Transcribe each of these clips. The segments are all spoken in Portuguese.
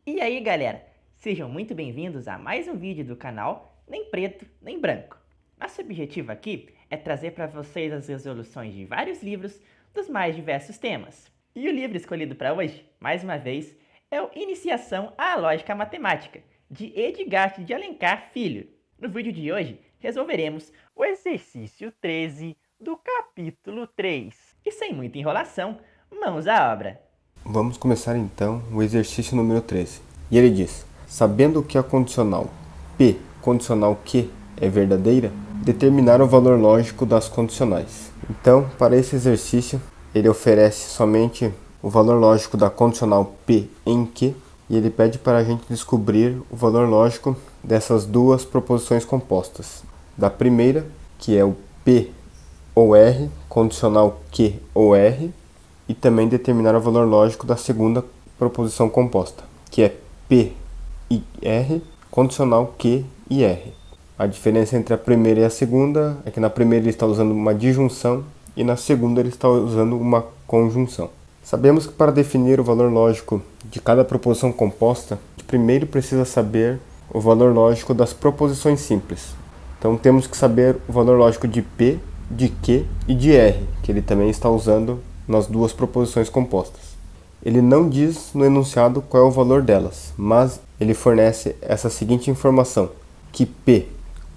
E aí galera, sejam muito bem-vindos a mais um vídeo do canal Nem Preto Nem Branco. Nosso objetivo aqui é trazer para vocês as resoluções de vários livros dos mais diversos temas. E o livro escolhido para hoje, mais uma vez, é o Iniciação à Lógica Matemática, de Edgar de Alencar Filho. No vídeo de hoje, resolveremos o exercício 13 do capítulo 3. E sem muita enrolação, mãos à obra. Vamos começar então o exercício número 13. E ele diz: sabendo que a condicional P, condicional Q, é verdadeira, determinar o valor lógico das condicionais. Então, para esse exercício, ele oferece somente o valor lógico da condicional P em Q, e ele pede para a gente descobrir o valor lógico dessas duas proposições compostas. Da primeira, que é o P ou R, condicional Q ou R, e também determinar o valor lógico da segunda proposição composta, que é P e R, condicional Q e R. A diferença entre a primeira e a segunda é que na primeira ele está usando uma disjunção e na segunda ele está usando uma conjunção. Sabemos que para definir o valor lógico de cada proposição composta, primeiro precisa saber o valor lógico das proposições simples. Então temos que saber o valor lógico de P, de Q e de R, que ele também está usando nas duas proposições compostas. Ele não diz no enunciado qual é o valor delas, mas ele fornece essa seguinte informação, que P,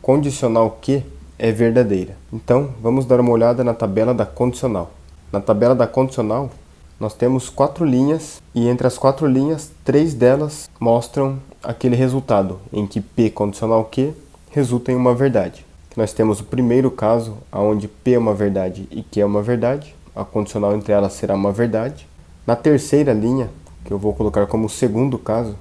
condicional Q, é verdadeira. Então, vamos dar uma olhada na tabela da condicional. Na tabela da condicional, nós temos 4 linhas, e entre as 4 linhas, 3 delas mostram aquele resultado, em que P, condicional Q, resulta em uma verdade. Nós temos o primeiro caso, onde P é uma verdade e Q é uma verdade. A condicional entre elas será uma verdade. Na terceira linha, que eu vou colocar como segundo caso,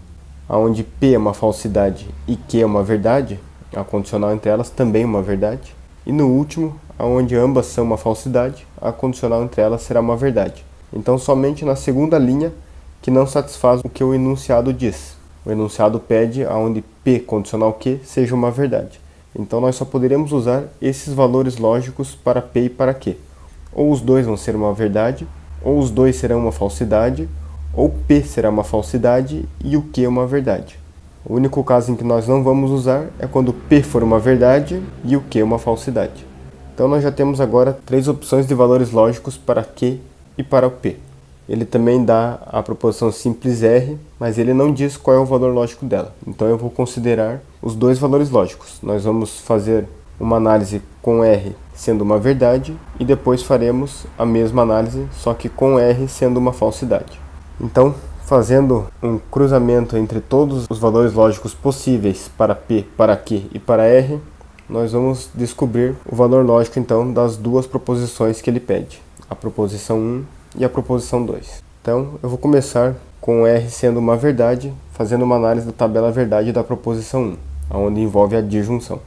onde P é uma falsidade e Q é uma verdade, a condicional entre elas também é uma verdade. E no último, onde ambas são uma falsidade, a condicional entre elas será uma verdade. Então, somente na segunda linha que não satisfaz o que o enunciado diz. O enunciado pede onde P, condicional Q, seja uma verdade. Então, nós só poderemos usar esses valores lógicos para P e para Q. Ou os dois vão ser uma verdade, ou os dois serão uma falsidade, ou P será uma falsidade e o Q uma verdade. O único caso em que nós não vamos usar é quando P for uma verdade e o Q uma falsidade. Então nós já temos agora 3 opções de valores lógicos para Q e para o P. Ele também dá a proposição simples R, mas ele não diz qual é o valor lógico dela. Então eu vou considerar os 2 valores lógicos. Nós vamos fazer uma análise com R sendo uma verdade e depois faremos a mesma análise, só que com R sendo uma falsidade. Então, fazendo um cruzamento entre todos os valores lógicos possíveis para P, para Q e para R, nós vamos descobrir o valor lógico então das duas proposições que ele pede, a proposição 1 e a proposição 2. Então, eu vou começar com R sendo uma verdade, fazendo uma análise da tabela verdade da proposição 1, onde envolve a disjunção.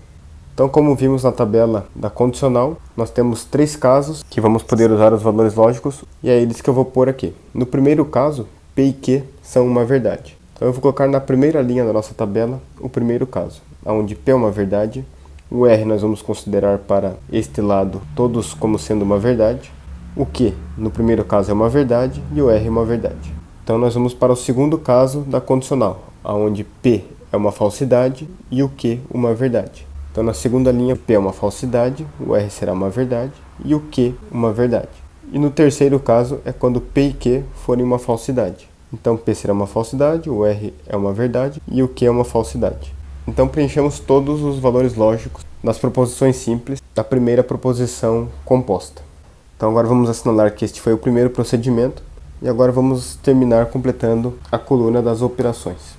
Então, como vimos na tabela da condicional, nós temos 3 casos que vamos poder usar os valores lógicos, e é eles que eu vou pôr aqui. No primeiro caso, P e Q são uma verdade. Então eu vou colocar na primeira linha da nossa tabela o primeiro caso, onde P é uma verdade, o R nós vamos considerar para este lado todos como sendo uma verdade, o Q no primeiro caso é uma verdade e o R é uma verdade. Então nós vamos para o segundo caso da condicional, onde P é uma falsidade e o Q uma verdade. Então na segunda linha P é uma falsidade, o R será uma verdade e o Q uma verdade. E no terceiro caso é quando P e Q forem uma falsidade. Então P será uma falsidade, o R é uma verdade e o Q é uma falsidade. Então preenchemos todos os valores lógicos das proposições simples da primeira proposição composta. Então agora vamos assinalar que este foi o primeiro procedimento e agora vamos terminar completando a coluna das operações.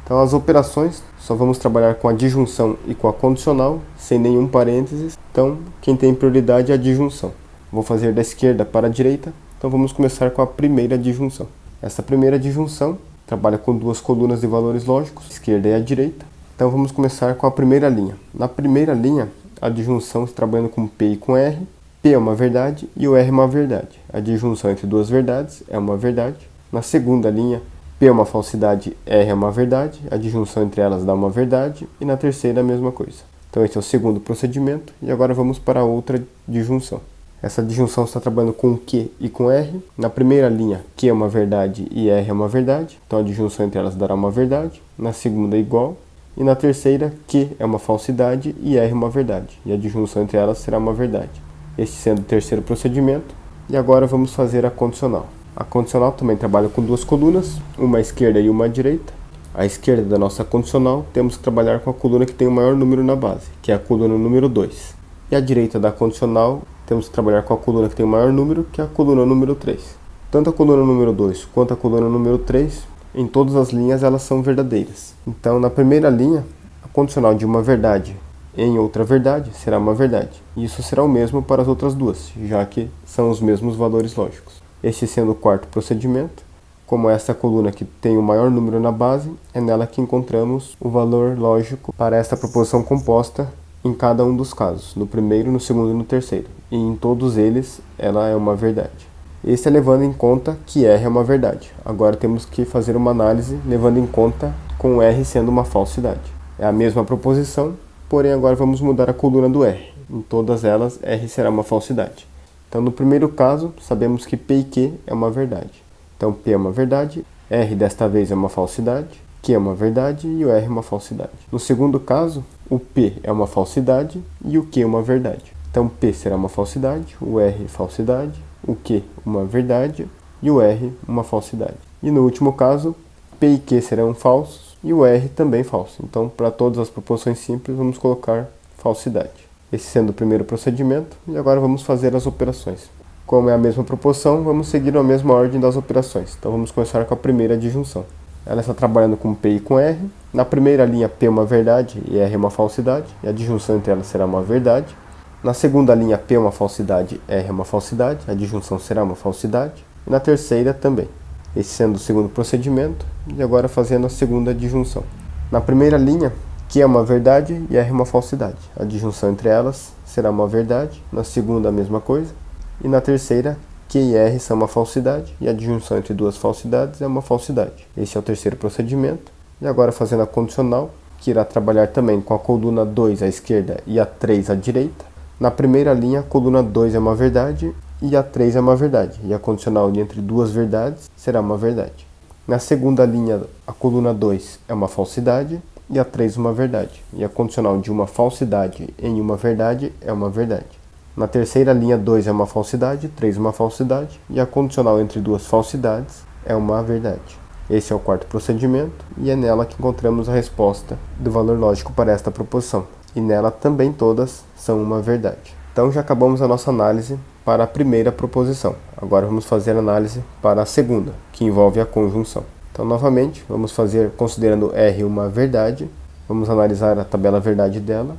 Então as operações só vamos trabalhar com a disjunção e com a condicional, sem nenhum parênteses. Então quem tem prioridade é a disjunção. Vou fazer da esquerda para a direita, então vamos começar com a primeira disjunção. Essa primeira disjunção trabalha com 2 colunas de valores lógicos, a esquerda e a direita. Então vamos começar com a primeira linha. Na primeira linha, a disjunção está trabalhando com P e com R. P é uma verdade e o R é uma verdade. A disjunção entre 2 verdades é uma verdade. Na segunda linha, P é uma falsidade, R é uma verdade. A disjunção entre elas dá uma verdade. E na terceira, a mesma coisa. Então esse é o segundo procedimento e agora vamos para a outra disjunção. Essa disjunção está trabalhando com Q e com R. Na primeira linha, Q é uma verdade e R é uma verdade, então a disjunção entre elas dará uma verdade. Na segunda, igual. E na terceira, Q é uma falsidade e R é uma verdade, e a disjunção entre elas será uma verdade. Este sendo o terceiro procedimento. E agora vamos fazer a condicional. A condicional também trabalha com duas colunas, uma à esquerda e uma à direita. À esquerda da nossa condicional, temos que trabalhar com a coluna que tem o maior número na base, que é a coluna número 2. E à direita da condicional, temos que trabalhar com a coluna que tem o maior número, que é a coluna número 3. Tanto a coluna número 2 quanto a coluna número 3, em todas as linhas elas são verdadeiras. Então, na primeira linha, a condicional de uma verdade em outra verdade será uma verdade. E isso será o mesmo para as outras duas, já que são os mesmos valores lógicos. Este sendo o quarto procedimento, como essa coluna que tem o maior número na base, é nela que encontramos o valor lógico para esta proposição composta em cada um dos casos, no primeiro, no segundo e no terceiro. E em todos eles, ela é uma verdade. Esse é levando em conta que R é uma verdade. Agora temos que fazer uma análise levando em conta com R sendo uma falsidade. É a mesma proposição, porém agora vamos mudar a coluna do R. Em todas elas, R será uma falsidade. Então, no primeiro caso, sabemos que P e Q é uma verdade. Então, P é uma verdade, R desta vez é uma falsidade, Q é uma verdade e o R é uma falsidade. No segundo caso, o P é uma falsidade e o Q é uma verdade. Então, P será uma falsidade, o R falsidade, o Q uma verdade e o R uma falsidade. E no último caso, P e Q serão falsos e o R também falso. Então, para todas as proposições simples, vamos colocar falsidade. Esse sendo o primeiro procedimento, e agora vamos fazer as operações. Como é a mesma proposição, vamos seguir a mesma ordem das operações. Então vamos começar com a primeira disjunção. Ela está trabalhando com P e com R. Na primeira linha, P é uma verdade e R é uma falsidade, e a disjunção entre elas será uma verdade. Na segunda linha, P é uma falsidade, R é uma falsidade, a disjunção será uma falsidade. E na terceira também. Esse sendo o segundo procedimento, e agora fazendo a segunda disjunção. Na primeira linha, Q é uma verdade e R é uma falsidade. A disjunção entre elas será uma verdade. Na segunda, a mesma coisa. E na terceira, Q e R são uma falsidade e a disjunção entre duas falsidades é uma falsidade. Esse é o terceiro procedimento. E agora fazendo a condicional, que irá trabalhar também com a coluna 2 à esquerda e a 3 à direita. Na primeira linha, a coluna 2 é uma verdade e a 3 é uma verdade. E a condicional entre duas verdades será uma verdade. Na segunda linha, a coluna 2 é uma falsidade e a 3 uma verdade. E a condicional de uma falsidade em uma verdade é uma verdade. Na terceira linha, 2 é uma falsidade, 3 uma falsidade, e a condicional entre duas falsidades é uma verdade. Esse é o quarto procedimento, e é nela que encontramos a resposta do valor lógico para esta proposição. E nela também todas são uma verdade. Então já acabamos a nossa análise para a primeira proposição. Agora vamos fazer a análise para a segunda, que envolve a conjunção. Então novamente, vamos fazer considerando R uma verdade, vamos analisar a tabela verdade dela.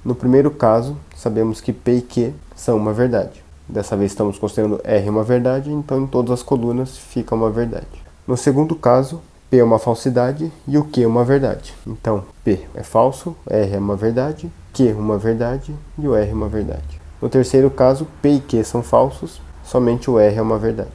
No primeiro caso, sabemos que P e Q são uma verdade. Dessa vez estamos considerando R uma verdade, então em todas as colunas fica uma verdade. No segundo caso, P é uma falsidade e o Q é uma verdade. Então, P é falso, R é uma verdade, Q é uma verdade e o R é uma verdade. No terceiro caso, P e Q são falsos, somente o R é uma verdade.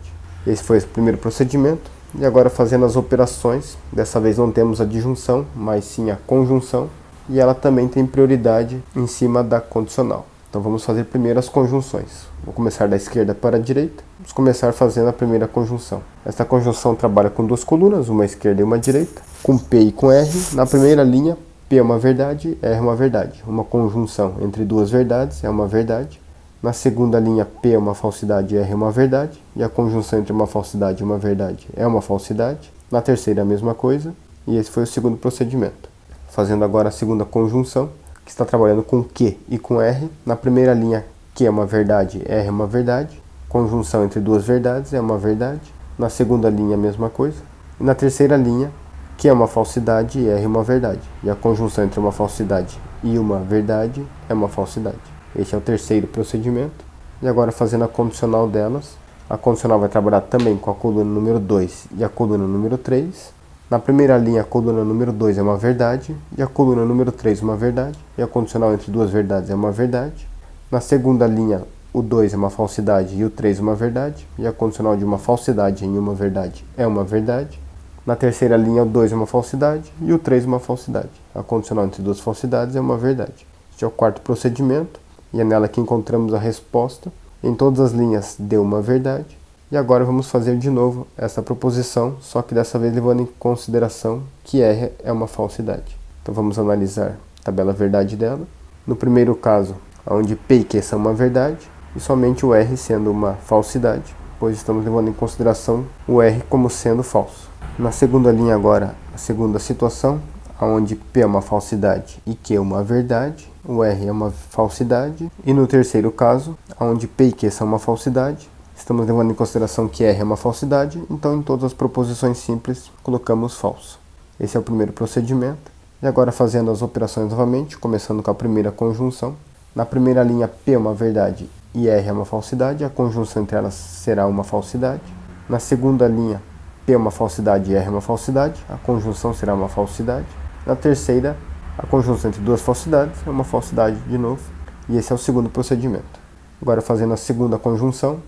Esse foi o primeiro procedimento. E agora fazendo as operações, dessa vez não temos a disjunção, mas sim a conjunção. E ela também tem prioridade em cima da condicional. Então vamos fazer primeiro as conjunções. Vou começar da esquerda para a direita. Vamos começar fazendo a primeira conjunção. Esta conjunção trabalha com duas colunas, uma à esquerda e uma à direita, com P e com R. Na primeira linha, P é uma verdade, R é uma verdade. Uma conjunção entre duas verdades é uma verdade. Na segunda linha, P é uma falsidade e R é uma verdade. E a conjunção entre uma falsidade e uma verdade é uma falsidade. Na terceira, a mesma coisa. E esse foi o segundo procedimento. Fazendo agora a segunda conjunção, que está trabalhando com Q e com R. Na primeira linha, Q é uma verdade, R é uma verdade. Conjunção entre duas verdades é uma verdade. Na segunda linha, a mesma coisa. E na terceira linha, Q é uma falsidade e R é uma verdade. E a conjunção entre uma falsidade e uma verdade é uma falsidade. Este é o terceiro procedimento. E agora fazendo a condicional delas. A condicional vai trabalhar também com a coluna número 2 e a coluna número 3. Na primeira linha, a coluna número 2 é uma verdade, e a coluna número 3 uma verdade, e a condicional entre duas verdades é uma verdade. Na segunda linha, o 2 é uma falsidade e o 3 é uma verdade, e a condicional de uma falsidade em uma verdade é uma verdade. Na terceira linha, o 2 é uma falsidade e o 3 é uma falsidade. A condicional entre duas falsidades é uma verdade. Este é o quarto procedimento e é nela que encontramos a resposta. Em todas as linhas deu uma verdade. E agora vamos fazer de novo essa proposição, só que dessa vez levando em consideração que R é uma falsidade. Então vamos analisar a tabela verdade dela. No primeiro caso, onde P e Q são uma verdade, e somente o R sendo uma falsidade, pois estamos levando em consideração o R como sendo falso. Na segunda linha agora, a segunda situação, onde P é uma falsidade e Q é uma verdade, o R é uma falsidade. E no terceiro caso, onde P e Q são uma falsidade, estamos levando em consideração que R é uma falsidade, então em todas as proposições simples colocamos falso. Esse é o primeiro procedimento. E agora fazendo as operações novamente, começando com a primeira conjunção. Na primeira linha P é uma verdade e R é uma falsidade, a conjunção entre elas será uma falsidade. Na segunda linha P é uma falsidade e R é uma falsidade, a conjunção será uma falsidade. Na terceira, a conjunção entre duas falsidades é uma falsidade de novo. E esse é o segundo procedimento. Agora fazendo a segunda conjunção,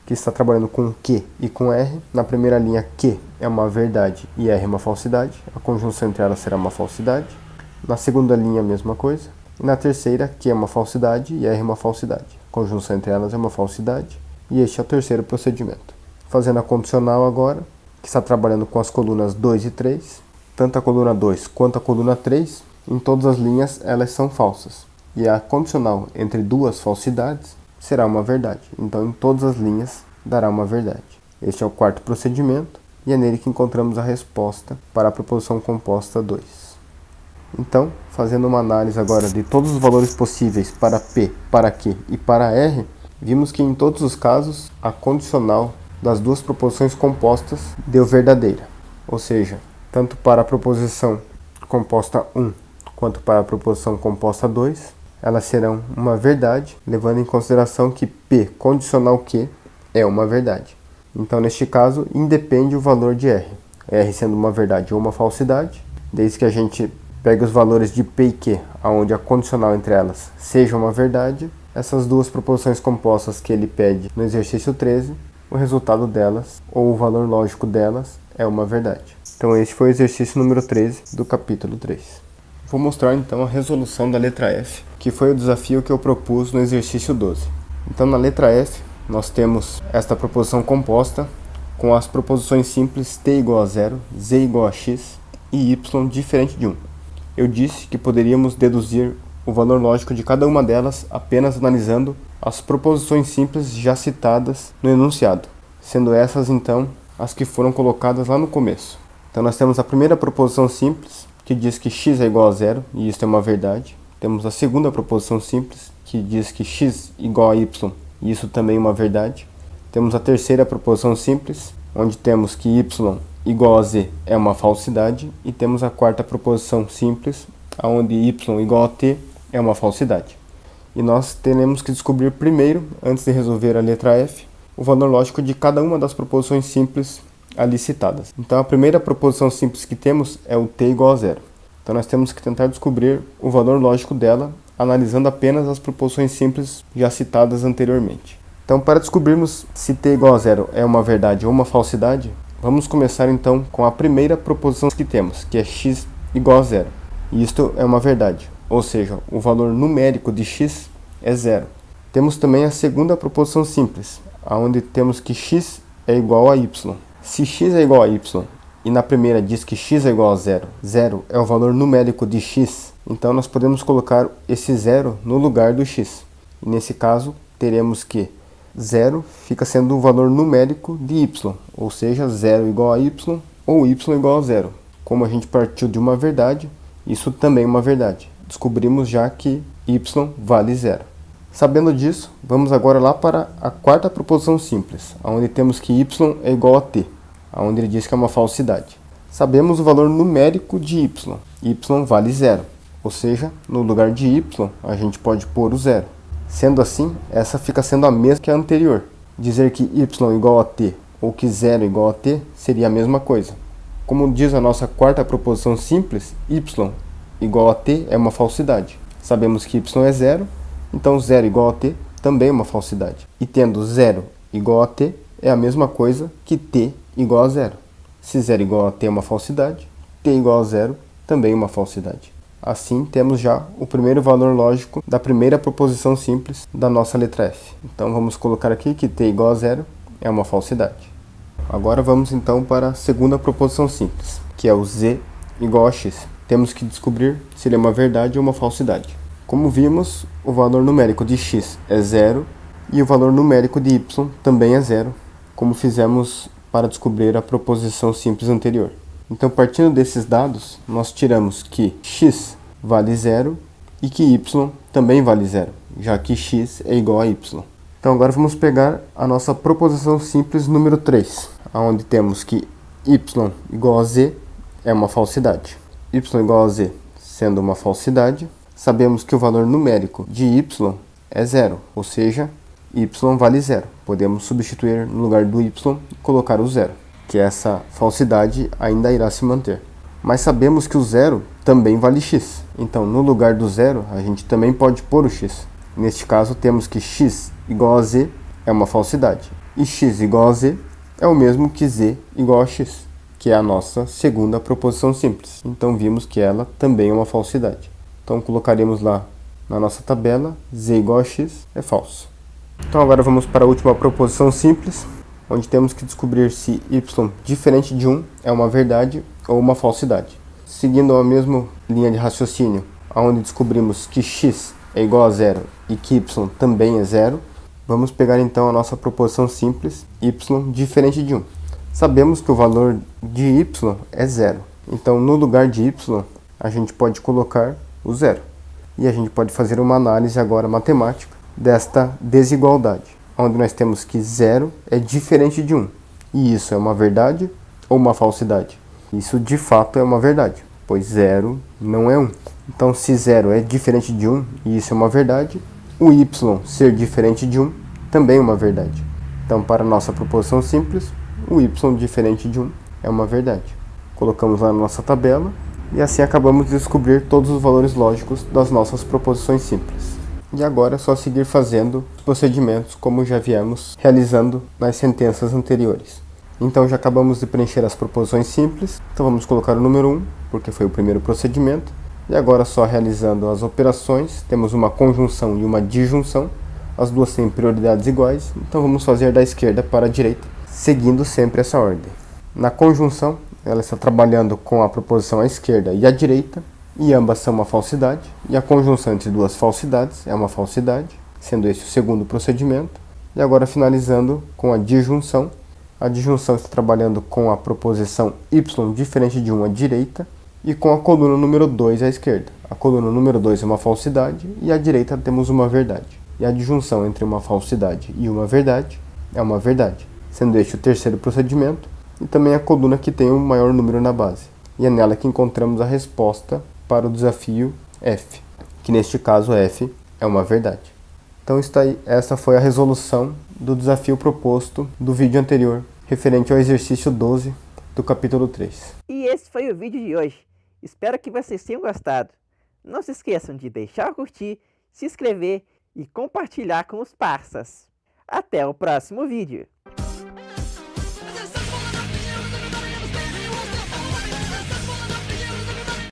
que está trabalhando com Q e com R. Na primeira linha, Q é uma verdade e R é uma falsidade. A conjunção entre elas será uma falsidade. Na segunda linha, a mesma coisa. E na terceira, Q é uma falsidade e R é uma falsidade. A conjunção entre elas é uma falsidade. E este é o terceiro procedimento. Fazendo a condicional agora, que está trabalhando com as colunas 2 e 3. Tanto a coluna 2 quanto a coluna 3, em todas as linhas elas são falsas. E a condicional entre duas falsidades será uma verdade. Então em todas as linhas dará uma verdade. Este é o quarto procedimento e é nele que encontramos a resposta para a proposição composta 2. Então, fazendo uma análise agora de todos os valores possíveis para P, para Q e para R, vimos que em todos os casos a condicional das duas proposições compostas deu verdadeira. Ou seja, tanto para a proposição composta 1 quanto para a proposição composta 2, elas serão uma verdade, levando em consideração que P condicional Q é uma verdade. Então, neste caso, independe o valor de R. R sendo uma verdade ou uma falsidade, desde que a gente pegue os valores de P e Q, onde a condicional entre elas seja uma verdade, essas duas proposições compostas que ele pede no exercício 13, o resultado delas, ou o valor lógico delas, é uma verdade. Então este foi o exercício número 13 do capítulo 3. Vou mostrar então a resolução da letra F, que foi o desafio que eu propus no exercício 12. Então na letra F, nós temos esta proposição composta com as proposições simples t igual a 0, z igual a x e y diferente de 1. Eu disse que poderíamos deduzir o valor lógico de cada uma delas apenas analisando as proposições simples já citadas no enunciado, sendo essas então as que foram colocadas lá no começo. Então nós temos a primeira proposição simples, que diz que x é igual a 0, e isso é uma verdade. Temos a segunda proposição simples, que diz que x igual a y, e isso também é uma verdade. Temos a terceira proposição simples, onde temos que y igual a z é uma falsidade. E temos a quarta proposição simples, onde y igual a t é uma falsidade. E nós teremos que descobrir primeiro, antes de resolver a letra F, o valor lógico de cada uma das proposições simples ali citadas. Então a primeira proposição simples que temos é o t igual a 0. Então nós temos que tentar descobrir o valor lógico dela, analisando apenas as proposições simples já citadas anteriormente. Então para descobrirmos se t igual a 0 é uma verdade ou uma falsidade, vamos começar então com a primeira proposição que temos, que é x igual a 0. E isto é uma verdade, ou seja, o valor numérico de x é 0. Temos também a segunda proposição simples, onde temos que x é igual a y. Se x é igual a y e na primeira diz que x é igual a 0, 0 é o valor numérico de x, então nós podemos colocar esse 0 no lugar do x. E nesse caso, teremos que 0 fica sendo o valor numérico de y, ou seja, 0 igual a y ou y igual a 0. Como a gente partiu de uma verdade, isso também é uma verdade. Descobrimos já que y vale 0. Sabendo disso, vamos agora lá para a quarta proposição simples, onde temos que y é igual a t, onde ele diz que é uma falsidade. Sabemos o valor numérico de y, y vale 0, ou seja, no lugar de y a gente pode pôr o 0. Sendo assim, essa fica sendo a mesma que a anterior. Dizer que y igual a t ou que 0 igual a t seria a mesma coisa. Como diz a nossa quarta proposição simples, y igual a t é uma falsidade. Sabemos que y é 0, então 0 igual a t também é uma falsidade. E tendo 0 igual a t é a mesma coisa que t igual a 0. Se 0 igual a t é uma falsidade, t igual a 0 também é uma falsidade. Assim, temos já o primeiro valor lógico da primeira proposição simples da nossa letra F. Então, vamos colocar aqui que t igual a zero é uma falsidade. Agora, vamos então para a segunda proposição simples, que é o z igual a x. Temos que descobrir se ele é uma verdade ou uma falsidade. Como vimos, o valor numérico de x é zero e o valor numérico de y também é zero, como fizemos para descobrir a proposição simples anterior. Então, partindo desses dados, nós tiramos que x vale zero e que y também vale zero, já que x é igual a y. Então, agora vamos pegar a nossa proposição simples número 3, onde temos que y igual a z é uma falsidade. Y igual a z sendo uma falsidade, sabemos que o valor numérico de y é zero, ou seja, y vale zero. Podemos substituir no lugar do y e colocar o zero, que essa falsidade ainda irá se manter. Mas sabemos que o zero também vale x. Então, no lugar do zero, a gente também pode pôr o x. Neste caso, temos que x igual a z é uma falsidade. E x igual a z é o mesmo que z igual a x, que é a nossa segunda proposição simples. Então, vimos que ela também é uma falsidade. Então, colocaremos lá na nossa tabela, z igual a x é falso. Então, agora vamos para a última proposição simples, onde temos que descobrir se y diferente de 1 é uma verdade ou uma falsidade. Seguindo a mesma linha de raciocínio, onde descobrimos que x é igual a zero e que y também é zero, vamos pegar então a nossa proposição simples, y diferente de 1. Sabemos que o valor de y é zero, então no lugar de y a gente pode colocar o zero. E a gente pode fazer uma análise agora matemática desta desigualdade, onde nós temos que zero é diferente de 1. E isso é uma verdade ou uma falsidade? Isso de fato é uma verdade, pois zero não é 1. Então, se zero é diferente de 1, e isso é uma verdade, o y ser diferente de 1 também é uma verdade. Então, para a nossa proposição simples, o y diferente de 1 é uma verdade. Colocamos lá na nossa tabela, e assim acabamos de descobrir todos os valores lógicos das nossas proposições simples. E agora é só seguir fazendo os procedimentos como já viemos realizando nas sentenças anteriores. Então já acabamos de preencher as proposições simples, então vamos colocar o número 1, porque foi o primeiro procedimento. E agora só realizando as operações, temos uma conjunção e uma disjunção, as duas têm prioridades iguais, então vamos fazer da esquerda para a direita, seguindo sempre essa ordem. Na conjunção, ela está trabalhando com a proposição à esquerda e à direita, e ambas são uma falsidade, e a conjunção entre duas falsidades é uma falsidade, sendo esse o segundo procedimento. E agora finalizando com a disjunção está trabalhando com a proposição y diferente de 1 à direita, e com a coluna número 2 à esquerda. A coluna número 2 é uma falsidade, e à direita temos uma verdade. E a disjunção entre uma falsidade e uma verdade é uma verdade, sendo este o terceiro procedimento, e também a coluna que tem o maior número na base. E é nela que encontramos a resposta para o desafio F, que neste caso F é uma verdade. Então está aí, essa foi a resolução do desafio proposto do vídeo anterior, referente ao exercício 12 do capítulo 3. E esse foi o vídeo de hoje. Espero que vocês tenham gostado. Não se esqueçam de deixar o curtir, se inscrever e compartilhar com os parças. Até o próximo vídeo.